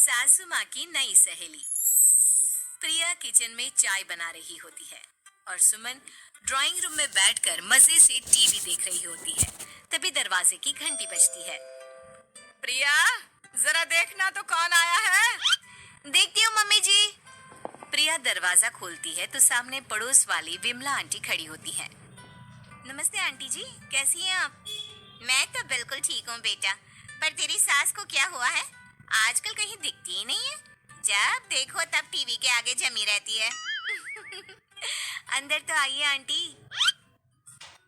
सासू माँ की नई सहेली। प्रिया किचन में चाय बना रही होती है और सुमन ड्राइंग रूम में बैठकर मजे से टीवी देख रही होती है। तभी दरवाजे की घंटी बजती है। प्रिया, जरा देखना तो कौन आया है। देखती हूँ मम्मी जी। प्रिया दरवाजा खोलती है तो सामने पड़ोस वाली विमला आंटी खड़ी होती है। नमस्ते आंटी जी, कैसी हैं आप? मैं तो बिल्कुल ठीक हूँ बेटा, पर तेरी सास को क्या हुआ है? आजकल कहीं दिखती ही नहीं है। जब देखो तब टीवी के आगे जमी रहती है। अंदर तो आइए आंटी।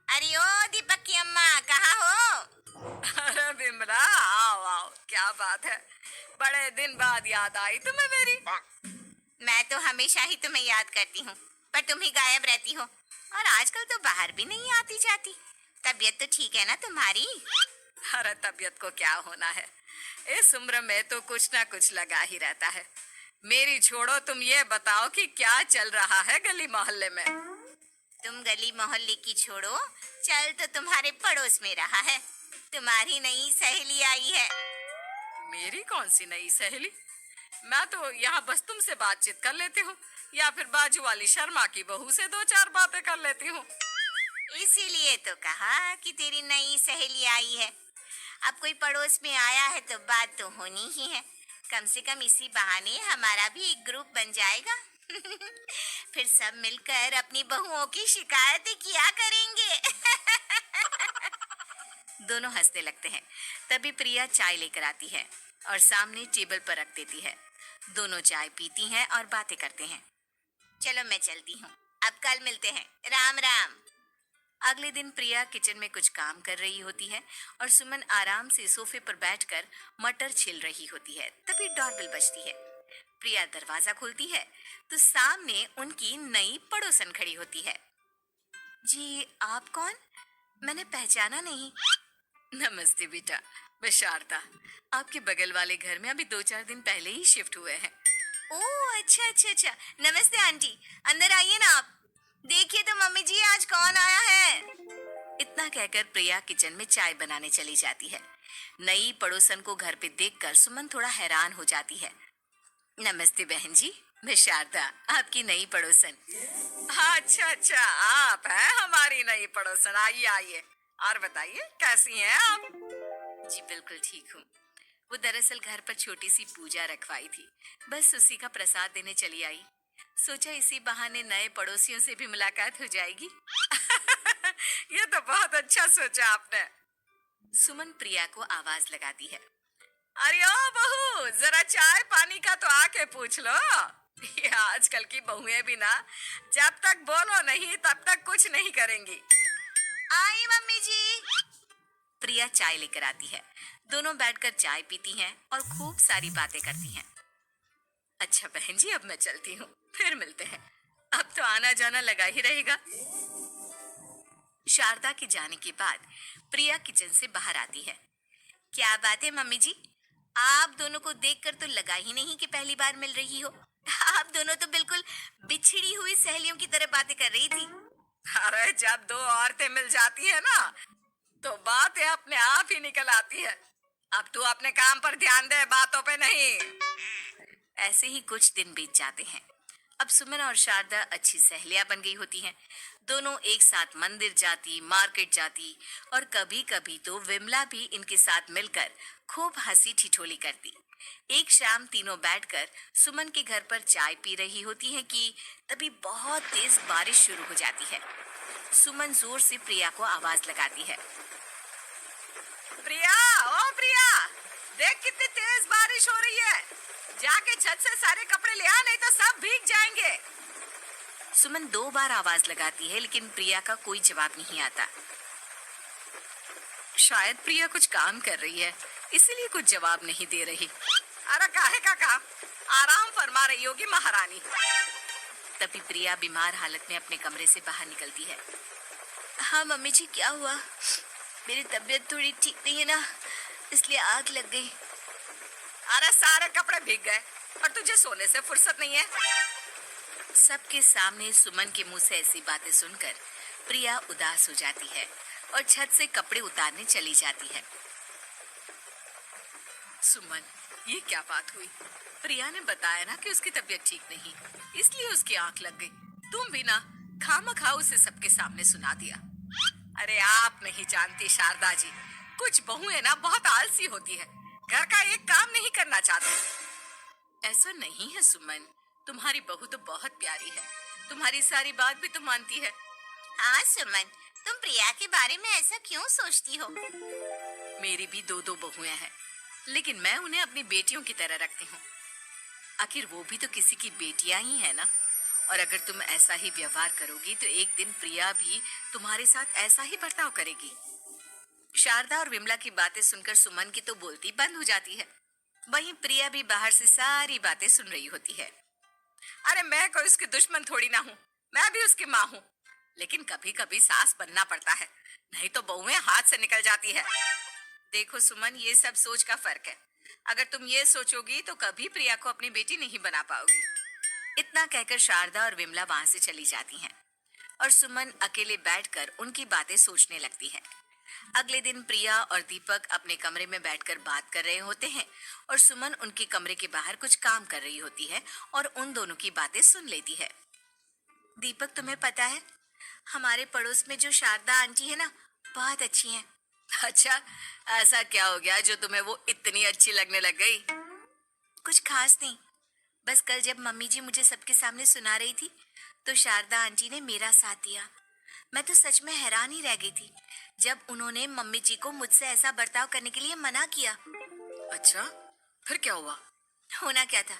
अरे ओ दीपक की अम्मा, कहाँ हो? अरे विमला, आओ आओ, क्या बात है, बड़े दिन बाद याद आई तुम्हें मेरी। मैं तो हमेशा ही तुम्हें याद करती हूँ, पर तुम ही गायब रहती हो और आजकल तो बाहर भी नहीं आती जाती। तबीयत तो ठीक है ना तुम्हारी? अरे तबीयत को क्या होना है, इस उम्र में तो कुछ ना कुछ लगा ही रहता है। मेरी छोड़ो, तुम ये बताओ कि क्या चल रहा है गली मोहल्ले में। तुम गली मोहल्ले की छोड़ो, चल तो तुम्हारे पड़ोस में रहा है। तुम्हारी नई सहेली आई है। मेरी कौन सी नई सहेली? मैं तो यहाँ बस तुमसे बातचीत कर लेती हूँ, या फिर बाजू वाली शर्मा की बहू से दो चार बातें कर लेती हूँ। इसीलिए तो कहा कि तेरी नई सहेली आई है। अब कोई पड़ोस में आया है तो बात तो होनी ही है। कम से कम इसी बहाने हमारा भी एक ग्रुप बन जाएगा। फिर सब मिलकर अपनी बहुओं की शिकायतें किया करेंगे। दोनों हंसने लगते हैं। तभी प्रिया चाय लेकर आती है और सामने टेबल पर रख देती है। दोनों चाय पीती हैं और बातें करते हैं। चलो मैं चलती हूँ, अब कल मिलते हैं। राम राम। अगले दिन प्रिया किचन में कुछ काम कर रही होती है और सुमन आराम से सोफे पर बैठकर मटर छिल रही होती है। तभी डोरबेल बजती है। प्रिया दरवाजा खोलती है तो सामने उनकी नई पड़ोसन खड़ी होती है। जी, आप कौन? मैंने पहचाना नहीं। नमस्ते बेटा, मैं शारदा, आपके बगल वाले घर में अभी 2-4 दिन पहले ही शिफ्ट हुए हैं। ओह अच्छा अच्छा अच्छा, नमस्ते आंटी। अंदर आइए ना आप। देखिए तो मम्मी जी, आज कौन आया है। इतना कहकर प्रिया किचन में चाय बनाने चली जाती है। नई पड़ोसन को घर पे देखकर सुमन थोड़ा हैरान हो जाती है। नमस्ते बहन जी, मैं शारदा, आपकी नई पड़ोसन। हाँ, अच्छा अच्छा, आप हैं हमारी नई पड़ोसन। आइए आइए, और बताइए कैसी हैं आप? जी बिल्कुल ठीक हूँ। वो दरअसल घर पर छोटी सी पूजा रखवाई थी, बस उसी का प्रसाद देने चली आई। सोचा इसी बहाने नए पड़ोसियों से भी मुलाकात हो जाएगी। ये तो बहुत अच्छा सोचा आपने। सुमन प्रिया को आवाज लगाती है। अरे ओ बहू, जरा चाय पानी का तो आके पूछ लो। ये आजकल की बहुएं भी ना, जब तक बोलो नहीं तब तक कुछ नहीं करेंगी। आई मम्मी जी। प्रिया चाय लेकर आती है। दोनों बैठकर चाय पीती हैं और खूब सारी बातें करती हैं। अच्छा बहन जी, अब मैं चलती हूँ, फिर मिलते हैं। अब तो आना जाना लगा ही रहेगा। शारदा के जाने के बाद प्रिया किचन से बाहर आती है। क्या बात है मम्मी जी, आप दोनों को देखकर तो लगा ही नहीं कि पहली बार मिल रही हो। आप दोनों तो बिल्कुल बिछड़ी हुई सहेलियों की तरह बातें कर रही थी। अरे जब दो औरतें मिल जाती है ना, तो बातें अपने आप ही निकल आती है। अब तू अपने काम पर ध्यान दे, बातों पे नहीं। ऐसे ही कुछ दिन बीत जाते हैं। अब सुमन और शारदा अच्छी सहेलियां बन गई होती हैं। दोनों एक साथ मंदिर जाती, मार्केट जाती और कभी कभी तो विमला भी इनके साथ मिलकर खूब हंसी ठिठोली करती। एक शाम तीनों बैठकर सुमन के घर पर चाय पी रही होती हैं कि तभी बहुत तेज बारिश शुरू हो जाती है। सुमन जोर से प्रिया को आवाज लगाती है। प्रिया, ओ प्रिया, देख कितनी तेज बारिश हो रही है। जाके छत से सारे कपड़े ले आ, नहीं तो सब भीग जाएंगे। सुमन 2 बार आवाज लगाती है लेकिन प्रिया का कोई जवाब नहीं आता। शायद प्रिया कुछ काम कर रही है, इसीलिए कुछ जवाब नहीं दे रही। अरे काहे का काम, आराम फरमा रही होगी महारानी। तभी प्रिया बीमार हालत में अपने कमरे से बाहर निकलती है। हाँ मम्मी जी, क्या हुआ? मेरी तबीयत थोड़ी ठीक नहीं है ना, इसलिए आग लग गई। अरे सारे कपड़े भीग गए और तुझे सोने से फुर्सत नहीं है। सबके सामने सुमन के मुंह से ऐसी बातें सुनकर प्रिया उदास हो जाती है और छत से कपड़े उतारने चली जाती है। सुमन, ये क्या बात हुई? प्रिया ने बताया ना कि उसकी तबीयत ठीक नहीं, इसलिए उसकी आंख लग गई। तुम भी ना खामखा उसे सबके सामने सुना दिया। अरे आप नहीं जानती शारदा जी, कुछ बहुएं ना बहुत आलसी होती है, घर का एक काम नहीं करना चाहती। ऐसा नहीं है सुमन, तुम्हारी बहू तो बहुत प्यारी है, तुम्हारी सारी बात भी तो मानती है। हाँ सुमन, तुम प्रिया के बारे में ऐसा क्यों सोचती हो? मेरी भी दो दो बहुएं हैं, लेकिन मैं उन्हें अपनी बेटियों की तरह रखती हूँ। आखिर वो भी तो किसी की बेटियां ही है ना। और अगर तुम ऐसा ही व्यवहार करोगी तो एक दिन प्रिया भी तुम्हारे साथ ऐसा ही बर्ताव करेगी। शारदा और विमला की बातें सुनकर सुमन की तो बोलती बंद हो जाती है। वहीं प्रिया भी बाहर से सारी बातें सुन रही होती है। अरे मैं कोई उसकी दुश्मन थोड़ी ना हूँ, मैं भी उसकी माँ हूँ, लेकिन कभी कभी सास बनना पड़ता है, नहीं तो बहुएं हाथ से निकल जाती है। देखो सुमन, ये सब सोच का फर्क है। अगर तुम ये सोचोगी तो कभी प्रिया को अपनी बेटी नहीं बना पाओगी। इतना कहकर शारदा और विमला वहां से चली जाती हैं और सुमन अकेले बैठकर उनकी बातें सोचने लगती है। अगले दिन प्रिया और दीपक अपने कमरे में बैठकर बात कर रहे होते हैं और सुमन उनके कमरे के बाहर कुछ काम कर रही होती है और उन दोनों की बातें सुन लेती है। दीपक, तुम्हें पता है हमारे पड़ोस में जो शारदा आंटी है ना, बहुत अच्छी हैं। अच्छा, ऐसा क्या हो गया जो तुम्हें वो इतनी अच्छी लगने लग गई? कुछ खास नहीं, बस कल जब मम्मी जी मुझे सबके सामने सुना रही थी तो शारदा आंटी ने मेरा साथ दिया। मैं तो सच में हैरान ही रह गई थी जब उन्होंने मम्मी जी को मुझसे ऐसा बर्ताव करने के लिए मना किया। अच्छा, फिर क्या हुआ? होना क्या था,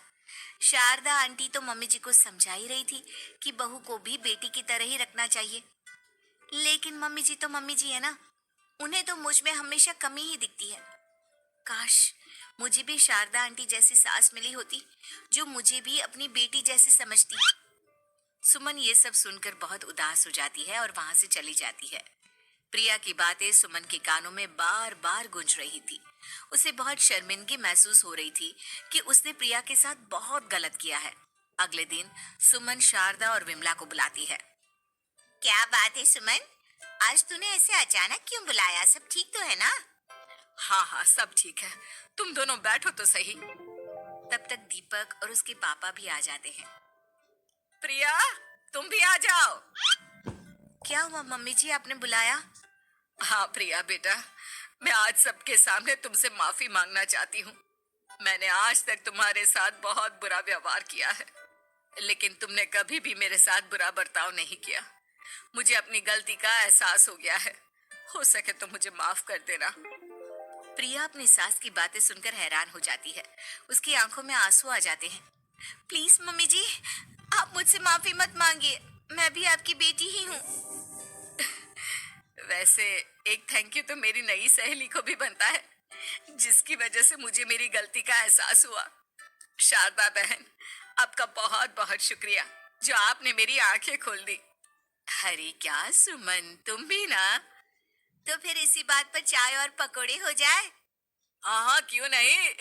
शारदा आंटी तो मम्मी जी को समझा ही रही थी कि बहू को भी बेटी की तरह ही रखना चाहिए, लेकिन मम्मी जी तो मम्मी जी है ना, उन्हें तो मुझ में हमेशा कमी ही दिखती है। काश मुझे भी शारदा आंटी जैसी सास मिली होती जो मुझे भी अपनी बेटी जैसी समझती। सुमन ये सब सुनकर बहुत उदास हो जाती है और वहां से चली जाती है। प्रिया की बातें सुमन के कानों में बार बार गूंज रही थी। उसे बहुत शर्मिंदगी महसूस हो रही थी कि उसने प्रिया के साथ बहुत गलत किया है। अगले दिन सुमन शारदा और विमला को बुलाती है। क्या बात है सुमन, आज तूने ऐसे अचानक क्यों बुलाया? सब ठीक तो है ना? हाँ हाँ, सब ठीक है, तुम दोनों बैठो तो सही। तब तक दीपक और उसके पापा भी आ जाते हैं। प्रिया, तुम भी आ जाओ। क्या हुआ मम्मी जी, आपने बुलाया? हाँ प्रिया बेटा, मैं आज सबके सामने तुमसे माफी मांगना चाहती हूँ। मैंने आज तक तुम्हारे साथ बहुत बुरा व्यवहार किया है, लेकिन तुमने कभी भी मेरे साथ बुरा बर्ताव नहीं किया। मुझे अपनी गलती का एहसास हो गया है, हो सके तो मुझे माफ कर देना। प्रिया अपनी सास की बातें सुनकर हैरान हो जाती है। उसकी आंखों में आंसू आ जाते हैं। प्लीज मम्मी जी, आप मुझसे माफी मत मांगिए, मैं भी आपकी बेटी ही हूँ। वैसे एक थैंक यू तो मेरी नई सहेली को भी बनता है, जिसकी वजह से मुझे मेरी गलती का एहसास हुआ। शारदा बहन, आपका बहुत बहुत शुक्रिया जो आपने मेरी आंखें खोल दी। अरे क्या सुमन, तुम भी ना। तो फिर इसी बात पर चाय और पकोड़े हो जाए? हाँ हाँ, क्यों नहीं।